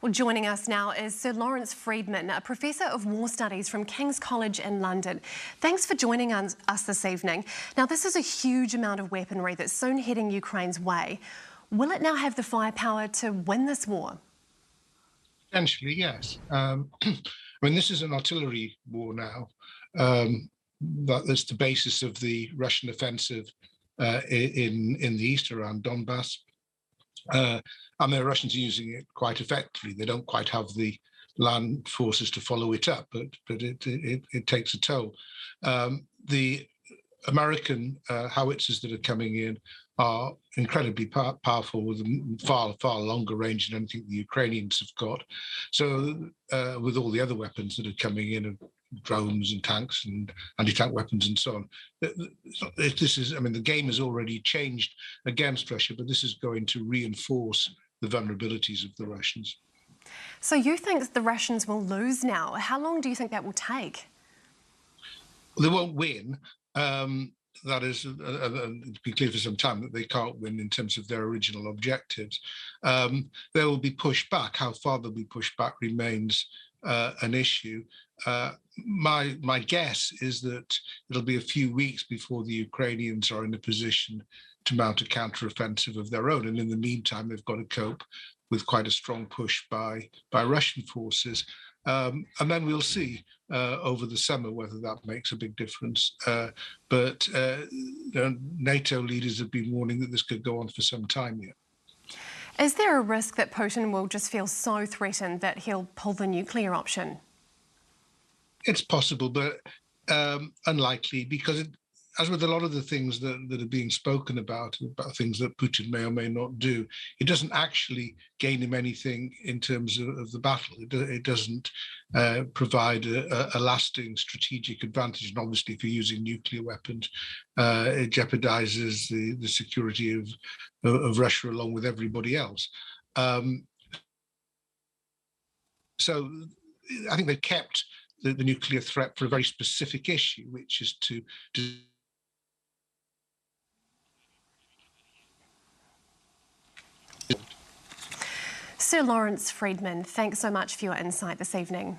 Well, joining us now is Sir Lawrence Friedman, a Professor of War Studies from King's College in London. Thanks for joining us this evening. Now, this is a huge amount of weaponry that's soon heading Ukraine's way. Will it now have the firepower to win this war? Potentially, yes. I mean, this is an artillery war now. That's the basis of the Russian offensive in the east around Donbass. And the Russians are using it quite effectively. They don't quite have the land forces to follow it up, but it takes a toll. The American howitzers that are coming in are incredibly powerful, with far longer range than anything the Ukrainians have got. So with all the other weapons that are coming in, drones and tanks and anti-tank weapons and so on, this is, I mean, the game has already changed against Russia, but this is going to reinforce the vulnerabilities of the Russians. So you think the Russians will lose now? How long do you think that will take? Well, they won't win. That is, to be clear for some time, that they can't win in terms of their original objectives. They will be pushed back. How far they'll be pushed back remains an issue. My guess is that it'll be a few weeks before the Ukrainians are in a position to mount a counter-offensive of their own. And in the meantime, they've got to cope with quite a strong push by Russian forces. And then we'll see over the summer whether that makes a big difference. But NATO leaders have been warning that this could go on for some time yet. Is there a risk that Putin will just feel so threatened that he'll pull the nuclear option? It's possible, but unlikely, because as with a lot of the things that are being spoken about things that Putin may or may not do, it doesn't actually gain him anything in terms of the battle. It doesn't provide a lasting strategic advantage. And obviously, if you're using nuclear weapons, it jeopardizes the security of Russia along with everybody else. So I think they've kept the nuclear threat for a very specific issue, which is to Sir Lawrence Friedman, thanks so much for your insight this evening.